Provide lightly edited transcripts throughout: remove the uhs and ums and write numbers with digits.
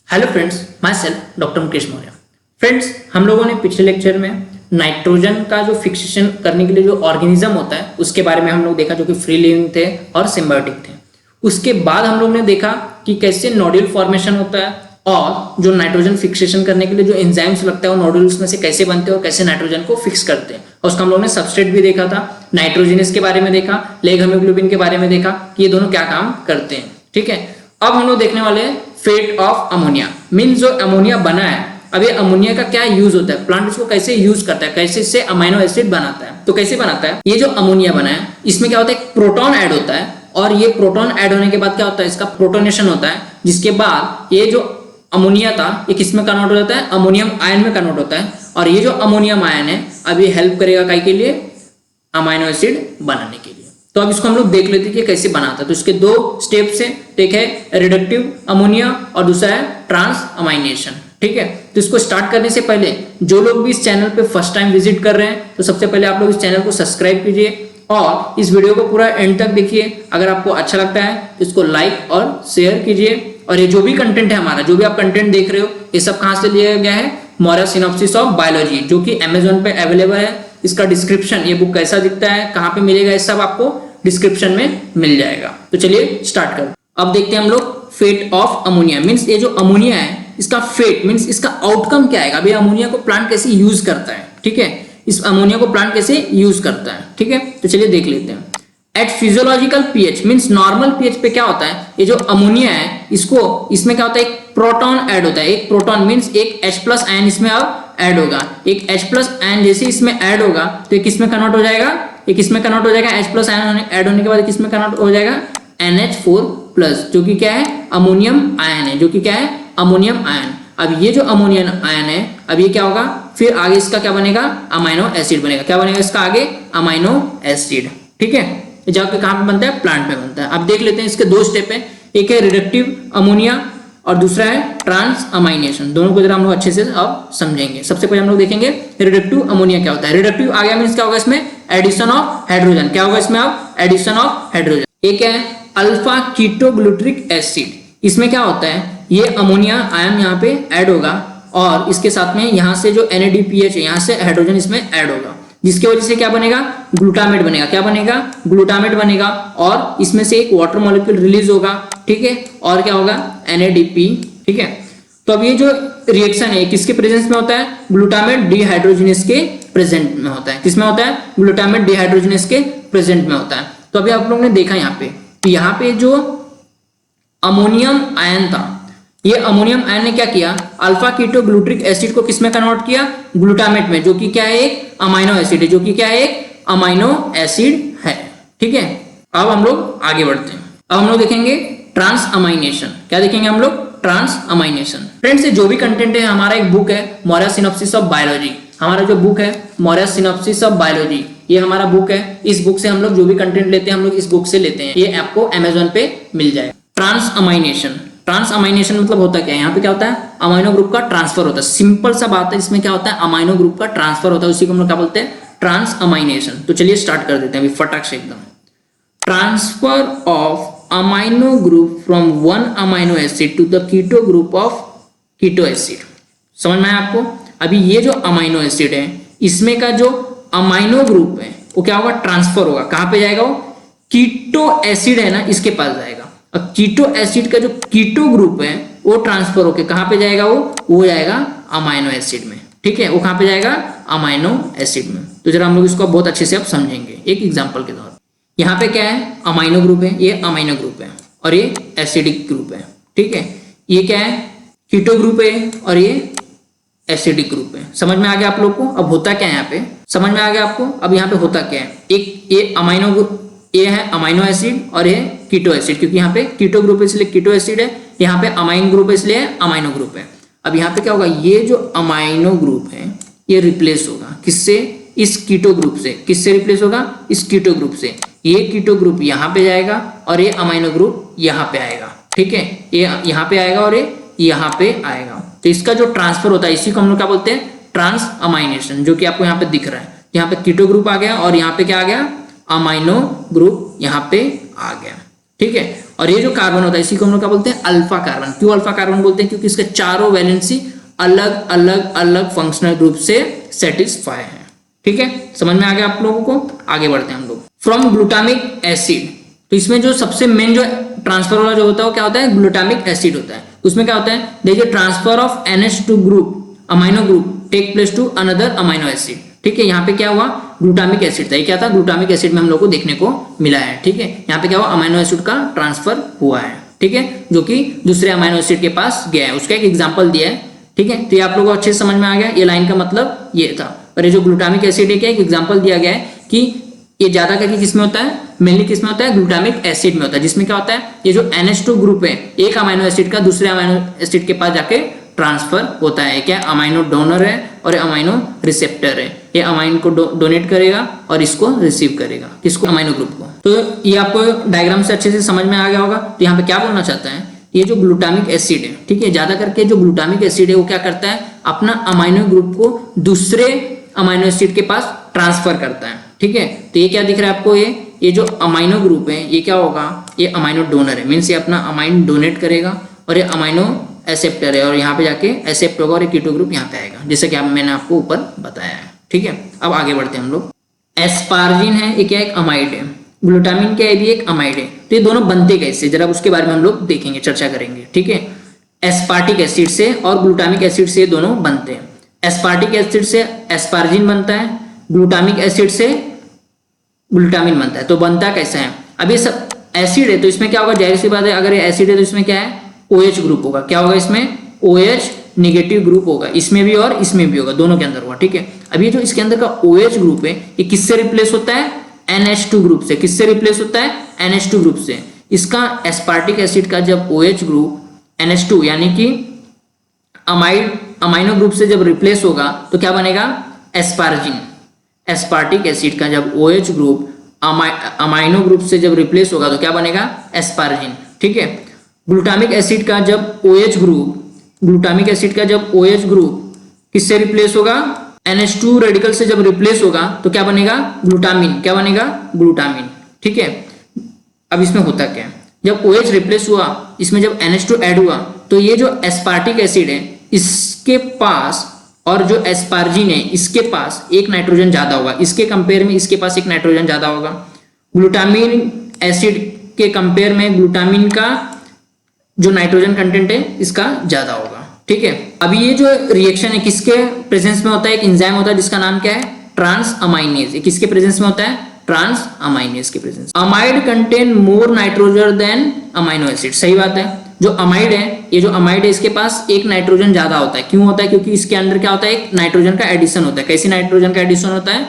Hello friends, my self doctor Mukesh Maurya. Friends, हम लोगों ने पिछले लेक्चर में नाइट्रोजन का जो फिक्सेशन करने के लिए जो ऑर्गेनिज्म होता है उसके बारे में हम लोग देखा, जो कि फ्री लिविंग थे और सिम्बायोटिक थे। उसके बाद हम लोग ने देखा कि कैसे नोड्यूल फॉर्मेशन होता है और जो नाइट्रोजन फिक्सेशन करने के लिए जो एंजाइम्स लगता है वो नोड्यूल्स में से कैसे बनते हैं और कैसे नाइट्रोजन को फिक्स करते हैं। और उसका हम लोग ने सबस्ट्रेट भी देखा था, नाइट्रोजिनस के बारे में देखा, लेग हेमोग्लोबिन के बारे में देखा कि ये दोनों क्या काम करते हैं। ठीक है, अब हम लोग देखने वाले हैं फेट ऑफ अमोनिया। मीन जो अमोनिया बना है, अब ये अमोनिया का क्या यूज होता है, प्लांट इसको कैसे यूज करता है, कैसे इससे अमाइनो एसिड बनाता है। तो कैसे बनाता है, ये जो अमोनिया बना है इसमें क्या होता है, प्रोटॉन ऐड होता है और ये प्रोटॉन ऐड होने के बाद क्या होता है, इसका प्रोटोनेशन होता है, जिसके बाद ये जो अमोनिया था ये किस में कन्वर्ट हो जाता है, अमोनियम आयन में कन्वर्ट होता है। और ये जो अमोनियम आयन है अब ये हेल्प करेगा काय के लिए, अमाइनो एसिड बनाने के लिए। तो अब इसको हम लोग देख लेते हैं कि कैसे बनाता है। तो इसके दो स्टेप्स हैं, एक है रिडक्टिव अमोनिया और दूसरा है ट्रांस अमाइनेशन। ठीक है, तो इसको स्टार्ट करने से पहले जो लोग भी इस चैनल पे फर्स्ट टाइम विजिट कर रहे हैं तो सबसे पहले आप लोग इस चैनल को सब्सक्राइब कीजिए और इस वीडियो को पूरा एंड तक देखिए। अगर आपको अच्छा लगता है तो इसको लाइक और शेयर कीजिए। और ये जो भी कंटेंट है हमारा, जो भी आप कंटेंट देख रहे हो, ये सब कहाँ से लिया गया है, मौर्य सिनॉप्सिस ऑफ बायोलॉजी, जो कि अमेजोन पे अवेलेबल है। इसका डिस्क्रिप्शन, ये बुक कैसा दिखता है, कहाँ पे मिलेगा, ये सब आपको डिस्क्रिप्शन में मिल जाएगा। तो चलिए स्टार्ट करो। अब देखते हैं हम लोग फेट ऑफ अमोनिया। मीन्स ये जो अमोनिया है इसका फेट मीन्स इसका आउटकम क्या आएगा। अभी अमोनिया को प्लांट कैसे यूज करता है, ठीक है, इस अमोनिया को प्लांट कैसे यूज करता है। ठीक है, तो चलिए देख लेते हैं। At physiological pH means normal pH पे क्या होता है, ये जो अमोनिया है इसमें क्या होता है, एक प्रोटॉन ऐड होता है। एक प्रोटॉन मीन्स एक H+ आयन इसमें अब ऐड होगा। एक H+ आयन जैसे इसमें ऐड होगा तो ये किसमें कन्वर्ट हो जाएगा, ये किसमें कन्वर्ट हो जाएगा, H+ आयन ऐड होने के बाद किसमें कन्वर्ट हो जाएगा, NH4+, जो कि क्या है, अमोनियम आयन है, जो कि क्या है, अमोनियम आयन। अब ये जो अमोनियम आयन है, अब ये क्या होगा, फिर आगे इसका क्या बनेगा, अमाइनो एसिड बनेगा। क्या बनेगा इसका आगे, अमाइनो एसिड। ठीक है, जाके कहाँ पे बनता है, प्लांट में बनता है। अब देख लेते हैं, इसके दो स्टेप है, एक है रिडक्टिव अमोनिया और दूसरा है ट्रांस अमाइनेशन। दोनों को जरा हम लोग अच्छे से अब समझेंगे। सबसे पहले हम लोग देखेंगे रिडक्टिव अमोनिया क्या होता है। रिडक्टिव आ गया मीन्स क्या होगा, इसमें एडिशन ऑफ हाइड्रोजन। क्या होगा इसमें अब, एडिशन ऑफ हाइड्रोजन। एक है अल्फा कीटोग्लूट्रिक एसिड। इसमें क्या होता है, ये अमोनिया आयन यहाँ पे ऐड होगा और इसके साथ में यहाँ से जो NADPH है, यहाँ से हाइड्रोजन इसमें ऐड होगा, जिसकी वजह से क्या बनेगा, ग्लूटामेट बनेगा। क्या बनेगा, ग्लूटामेट बनेगा और इसमें से एक वाटर मॉलिक्यूल रिलीज होगा। ठीक है, और क्या होगा, NADP। ठीक है, तो अब ये जो रिएक्शन है किसके प्रेजेंस में होता है, ग्लूटामेट डिहाइड्रोजिनेस के प्रेजेंट में होता है। किसमें होता है, ग्लूटामेट डिहाइड्रोजिनेस के प्रेजेंट में होता है। तो अभी आप लोगों ने देखा यहाँ पे, यहाँ पे जो अमोनियम आयन था, ये अमोनियम आयन ने क्या किया, अल्फा कीटोग्लूट्रिक एसिड को किसमें कन्वर्ट किया, ग्लूटामेट में, जो कि क्या है, एक अमाइनो एसिड है, जो कि क्या है, एक अमाइनो एसिड है। ठीक है, अब हम लोग आगे बढ़ते हैं। अब हम लोग देखेंगे ट्रांस अमाइनेशन। क्या देखेंगे हम लोग, ट्रांस अमाइनेशन। फ्रेंड्स, ये जो भी कंटेंट है, हमारा एक बुक है मौर्य सिनॉप्सिस ऑफ बायोलॉजी। हमारा जो बुक है मौर्य सिनॉप्सिस ऑफ बायोलॉजी, ये हमारा बुक है। इस बुक से हम लोग जो भी कंटेंट लेते हैं, हम लोग इस बुक से लेते हैं। ये आपको अमेजोन पे मिल जाएगा। ट्रांस अमाइनेशन, ट्रांस अमाइनेशन मतलब होता क्या है, यहाँ पे क्या होता है, अमाइनो ग्रुप का ट्रांसफर होता है। सिंपल सा बात है, इसमें क्या होता है, अमाइनो ग्रुप का ट्रांसफर होता है, उसी को हम लोग क्या बोलते हैं, ट्रांस अमाइनेशन। तो चलिए स्टार्ट कर देते हैं अभी फटाक से एकदम। Transfer of amino group from one amino acid to the keto group of keto acid. समझ में आया आपको। अभी ये जो अमाइनो एसिड है, इसमें का जो अमाइनो ग्रुप है वो क्या होगा, ट्रांसफर होगा। कहाँ पे जाएगा वो, कीटो एसिड है ना, इसके पास जाएगा। अब कीटो एसिड का जो कीटो ग्रुप है वो ट्रांसफर होके कहाँ पे जाएगा, वो जाएगा अमाइनो एसिड में। ठीक है, वो कहाँ पे जाएगा, अमाइनो एसिड में। तो जरा हम लोग इसको बहुत अच्छे से अब समझेंगे एक एग्जांपल के द्वारा। यहाँ पे क्या है, अमाइनो ग्रुप है, ये अमाइनो ग्रुप है और ये एसिडिक ग्रुप है। ठीक है, ये क्या है, कीटो ग्रुप है और ये एसिडिक ग्रुप है। समझ में आ गया आप लोग को। अब होता क्या है यहाँ पे, समझ में आ गया आपको। अब यहाँ पे होता क्या है, एक ये अमाइनो ग्रुप, ये है अमाइनो एसिड और ये कीटो एसिड, क्योंकि यहाँ पे कीटो ग्रुप है इसलिए कीटो एसिड है, यहाँ पे अमाइन ग्रुप है इसलिए अमाइनो ग्रुप है। अब यहाँ पे क्या होगा, ये जो अमाइनो ग्रुप है ये रिप्लेस होगा किससे, इस कीटो ग्रुप से। किससे रिप्लेस होगा, इस कीटो ग्रुप से। ये कीटो ग्रुप यहाँ पे जाएगा और ये अमाइनो ग्रुप यहाँ पे आएगा। ठीक है, ये यहाँ पे आएगा और ये यहाँ पे आएगा। तो इसका जो ट्रांसफर होता है इसी को हम लोग क्या बोलते हैं, ट्रांस अमाइनेशन, जो कि आपको यहाँ पे दिख रहा है। यहाँ पे कीटो ग्रुप आ गया और यहाँ पे क्या आ गया, अमाइनो ग्रुप यहाँ पे आ गया। ठीक है, और ये जो कार्बन होता है इसी को हम लोग क्या बोलते हैं, अल्फा कार्बन। क्यों अल्फा कार्बन बोलते हैं, क्योंकि इसके चारों वैलेंसी अलग अलग अलग फंक्शनल ग्रुप से सेटिस्फाई है। ठीक है, समझ में आ गया आप लोगों को। आगे बढ़ते हैं हम लोग। फ्रॉम ग्लूटामिक एसिड, तो इसमें जो सबसे मेन जो ट्रांसफर वाला जो होता है वो क्या होता है, ग्लूटामिक एसिड होता है। उसमें क्या होता है, there is transfer of NH2 group amino group take place to another amino acid. ठीक है, यहाँ पे क्या हुआ, ग्लूटामिक एसिड था, ये क्या था, ग्लूटामिक एसिड में हम लोग को देखने को मिला है। ठीक है, यहाँ पे क्या हुआ, अमाइनो एसिड का ट्रांसफर हुआ है। ठीक है, जो कि दूसरे अमाइनो एसिड के पास गया है, उसका एक एग्जाम्पल दिया है। ठीक है, तो ये आप लोगों को अच्छे से समझ में आ गया, ये लाइन का मतलब ये था। और ये जो ग्लूटामिक एसिड है क्या, एक एग्जाम्पल दिया गया है कि ये ज्यादा करके किसमें होता है, मेनली किसमें होता है, ग्लूटामिक एसिड में होता है, जिसमें क्या होता है, ये जो NH2 ग्रुप है एक अमाइनो एसिड का दूसरे अमाइनो एसिड के पास जाके ट्रांसफर होता है। क्या, अमाइनो डोनर है और अमाइनो रिसेप्टर है। ये अमाइन को डोनेट करेगा और इसको रिसीव करेगा, किसको, अमाइनो ग्रुप को। तो ये आपको डायग्राम से अच्छे से समझ में आ गया होगा। तो यहाँ पे क्या बोलना चाहता है, ये जो ग्लूटामिक एसिड है, ठीक है, ज्यादा करके जो ग्लूटामिक एसिड है वो क्या करता है, अपना अमाइनो ग्रुप को दूसरे अमाइनो एसिड के पास ट्रांसफर करता है। ठीक है, तो ये क्या दिख रहा है आपको, ये जो अमाइनो ग्रुप है ये क्या होगा, ये अमाइनो डोनर है, मीन्स ये अपना अमाइन डोनेट करेगा, और ये अमाइनो एक्सेप्टर है, और यहाँ पे जाके एक्सेप्ट होगा और ये कीटो ग्रुप यहाँ पे आएगा, जैसे कि मैंने आपको ऊपर बताया है। ठीक है, अब आगे बढ़ते हैं हम लोग। एस्पार्जिन है, ये क्या, एक अमाइड है। ग्लूटामिन क्या है, भी एक अमाइड है। तो ये दोनों बनते कैसे, जरा उसके बारे में हम लोग देखेंगे, चर्चा करेंगे। ठीक है, एस्पार्टिक एसिड से और ग्लूटामिक एसिड से दोनों बनते हैं। एस्पार्टिक एसिड से एस्पार्जिन बनता है, ग्लूटामिक एसिड से ग्लूटामिन बनता है। तो बनता कैसा है, अब ये सब एसिड है तो इसमें क्या होगा, जाहिर सी बात है, अगर ये एसिड है तो इसमें क्या है, OH ग्रुप होगा। क्या होगा इसमें, OH नेगेटिव ग्रुप होगा, इसमें भी और इसमें भी होगा, दोनों के अंदर होगा। ठीक है, अब ये जो इसके अंदर का OH ग्रुप है ये किससे रिप्लेस होता है, NH2 ग्रुप से। किससे रिप्लेस होता है, NH2 ग्रुप से। इसका एस्पार्टिक एसिड का जब OH ग्रुप NH2 यानी कि अमाइनो ग्रुप से जब रिप्लेस होगा तो क्या बनेगा, एस्पार्जिन। एस्पार्टिक एसिड का जब OH ग्रुप अमाइनो ग्रुप से जब रिप्लेस होगा तो क्या बनेगा, एस्पार्जिन। ठीक है, ग्लूटामिक एसिड का जब OH ग्रुप, ग्लूटामिक एसिड का जब OH ग्रुप किससे रिप्लेस होगा, NH2 रेडिकल से जब रिप्लेस होगा तो क्या बनेगा, ग्लूटामिन। क्या बनेगा, ग्लूटामिन। ठीक है, अब इसमें होता क्या है, जब OH रिप्लेस हुआ, इसमें जब NH2 ऐड हुआ, तो ये जो एस्पार्टिक एसिड है इसके पास और जो एस्पार्जिन है इसके पास एक नाइट्रोजन ज्यादा होगा, इसके कंपेयर में इसके पास एक नाइट्रोजन ज्यादा होगा। ग्लूटामिन एसिड के कंपेयर में ग्लूटामिन का जो नाइट्रोजन कंटेंट है इसका ज्यादा होगा। ठीक है, अभी ये जो रिएक्शन है किसके प्रेजेंस में होता है, एक एंजाइम होता है जिसका नाम क्या है, ट्रांस अमाइनेज। किसके प्रेजेंस में होता है, ट्रांस अमाइनेज के presence. Amide contain more nitrogen than amino acid. सही बात है, जो अमाइड है, ये जो अमाइड है इसके पास एक नाइट्रोजन ज्यादा होता है। क्यों होता है, क्योंकि इसके अंदर क्या होता है, एक नाइट्रोजन का एडिशन होता है। कैसी नाइट्रोजन का एडिशन होता है,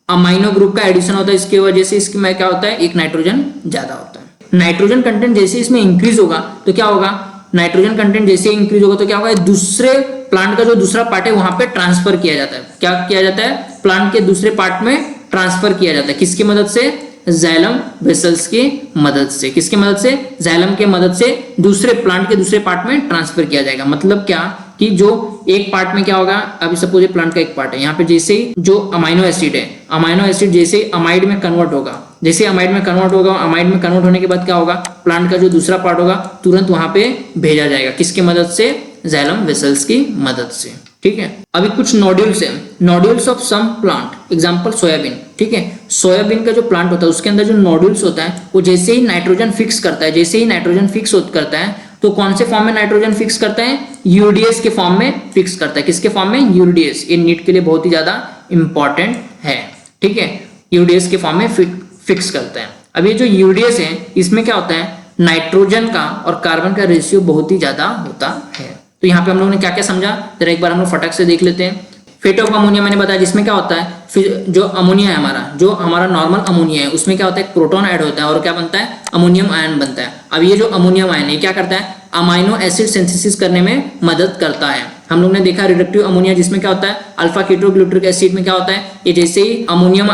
अमाइनो ग्रुप का एडिशन होता है, इसकी वजह से इसमें क्या होता है, एक नाइट्रोजन ज्यादा होता है। नाइट्रोजन कंटेंट जैसे इसमें इंक्रीज होगा तो क्या होगा, नाइट्रोजन कंटेंट जैसे इंक्रीज होगा तो क्या होगा, दूसरे प्लांट का जो दूसरा पार्ट है वहां पे ट्रांसफर किया जाता है। क्या किया जाता है, प्लांट के दूसरे पार्ट में ट्रांसफर किया जाता है। किसकी मदद से, जाइलम वेसल्स की मदद से। किसकी मदद से, जाइलम के मदद से दूसरे प्लांट के दूसरे पार्ट में ट्रांसफर किया जाएगा। मतलब क्या कि जो एक पार्ट में क्या होगा, अभी सपोज ये प्लांट का एक पार्ट है, यहाँ पे जैसे ही जो अमाइनो एसिड है, अमाइनो एसिड जैसे अमाइड में कन्वर्ट होगा, जैसे अमाइड में कन्वर्ट होगा, अमाइड में कन्वर्ट होने के बाद क्या होगा, प्लांट का जो दूसरा पार्ट होगा तुरंत वहां पे भेजा जाएगा। किसकी मदद से, जाइलम वेसल्स की मदद से। ठीक है, अभी कुछ नोड्यूल्स है, nodules of some plant, example soybean. ठीक है, सोयाबीन का जो प्लांट होता है उसके अंदर जो नोड्यूल्स होता है वो जैसे ही नाइट्रोजन फिक्स करता है, जैसे ही नाइट्रोजन फिक्स करता है तो कौन से फॉर्म में नाइट्रोजन फिक्स करता है, यूरिडियस के फॉर्म में फिक्स करता है। किसके फॉर्म में, यूरिडियस। ये नीट के लिए बहुत ही ज्यादा इंपॉर्टेंट है। ठीक है, यूरिडियस के फॉर्म में फिक्स करता है। अब ये जो यूरिडियस है इसमें क्या होता है, नाइट्रोजन का और कार्बन का रेशियो बहुत ही ज्यादा होता है। तो यहाँ पे हम लोगों ने क्या क्या समझा, जरा एक बार हम लोग फटक से देख लेते हैं। फेट ऑफ अमोनिया मैंने बताया, जिसमें क्या होता है, फिर जो अमोनिया है हमारा, जो हमारा नॉर्मल अमोनिया है उसमें क्या होता है, एक प्रोटॉन ऐड होता है और क्या बनता है, अमोनियम आयन बनता है। अब ये जो अमोनियम आयन है क्या करता है, अमाइनो एसिड सिंथेसिस करने में मदद करता है। हम लोग ने देखा रिडक्टिव अमोनिया, जिसमें क्या होता है, अल्फा कीटोग्लूटरिक एसिड में क्या होता है, ये जैसे ही अमोनियम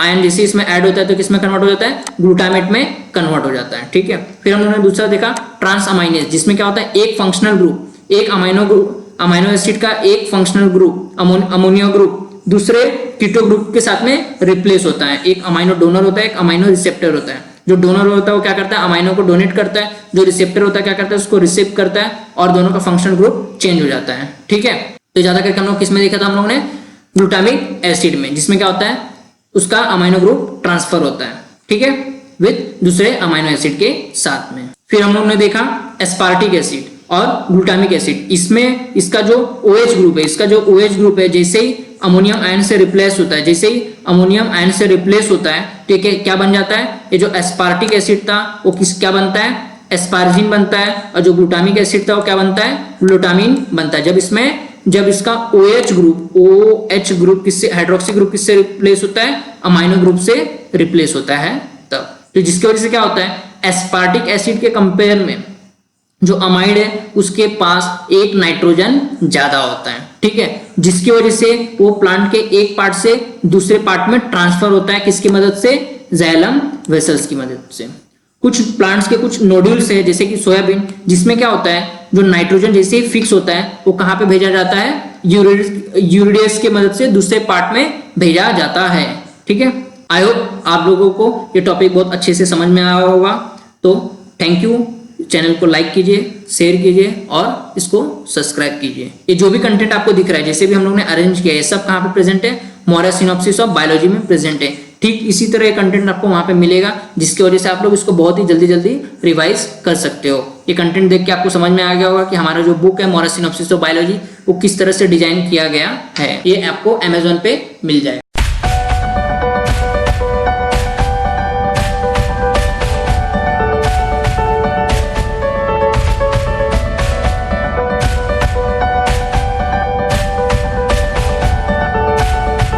आयन जैसे इसमें ऐड होता है तो किसमें कन्वर्ट हो जाता है, ग्लूटामेट में कन्वर्ट हो जाता है। ठीक है, फिर हम लोगों ने दूसरा देखा ट्रांस अमाइनेज, जिसमें क्या होता है, एक फंक्शनल ग्रुप, एक अमाइनो एसिड का एक फंक्शनल ग्रुप अमोनियो ग्रुप दूसरे कीटो ग्रुप के साथ में रिप्लेस होता है। एक अमाइनो डोनर होता है, एक अमाइनो रिसेप्टर होता है। जो डोनर होता है वो क्या करता है, अमाइनो को डोनेट करता है, जो रिसेप्टर होता है क्या करता है, उसको रिसीव करता है, और दोनों का फंक्शनल ग्रुप चेंज हो जाता है। ठीक है, तो ज्यादा करके हम लोग किस में देखा था हम लोगों ने, ग्लूटामिक एसिड में, जिसमें क्या होता है, उसका अमाइनो ग्रुप ट्रांसफर होता है, ठीक है, विद दूसरे अमाइनो एसिड के साथ में। फिर हम लोग ने देखा एस्पार्टिक एसिड और ग्लूटामिक एसिड। इसमें इसका जो OH ग्रुप है, इसका जो OH ग्रुप है, जैसे ही अमोनियम आयन से रिप्लेस होता है, जैसे ही अमोनियम आयन से रिप्लेस होता है, ठीक है, क्या बन जाता है, ये जो एस्पार्टिक एसिड था वो क्या बनता है, एस्पार्जिन बनता है, और जो ग्लूटामिक एसिड था वो क्या बनता है, ग्लूटामिन बनता है। जब इसका OH ग्रुप किससे, हाइड्रोक्सी ग्रुप किससे रिप्लेस होता है, अमाइनो ग्रुप से रिप्लेस होता है तब। तो जिसकी वजह से क्या होता है, एस्पार्टिक एसिड के कंपेयर में जो अमाइड है उसके पास एक नाइट्रोजन ज्यादा होता है, ठीक है, जिसकी वजह से वो प्लांट के एक पार्ट से दूसरे पार्ट में ट्रांसफर होता है, किसकी मदद से, जाइलम वेसल्स की मदद से। कुछ प्लांट्स के कुछ नोड्यूल्स है, जैसे कि सोयाबीन, जिसमें क्या होता है, जो नाइट्रोजन जैसे ही फिक्स होता है वो कहाँ पे भेजा जाता है, यूरिडेस की मदद से दूसरे पार्ट में भेजा जाता है। ठीक है, आई होप आप लोगों को ये टॉपिक बहुत अच्छे से समझ में आया होगा। तो थैंक यू, चैनल को लाइक कीजिए, शेयर कीजिए और इसको सब्सक्राइब कीजिए। ये जो भी कंटेंट आपको दिख रहा है, जैसे भी हम लोग ने अरेंज किया है, ये सब कहाँ पे प्रेजेंट है, मौर्य सिनॉप्सिस ऑफ बायोलॉजी में प्रेजेंट है। ठीक इसी तरह ये कंटेंट आपको वहां पे मिलेगा, जिसकी वजह से आप लोग इसको बहुत ही जल्दी जल्दी रिवाइज कर सकते हो। ये कंटेंट देख के आपको समझ में आ गया होगा कि हमारा जो बुक है मौर्य सिनॉप्सिस ऑफ बायोलॉजी वो किस तरह से डिजाइन किया गया है। ये आपको अमेजोन पे मिल जाएगा।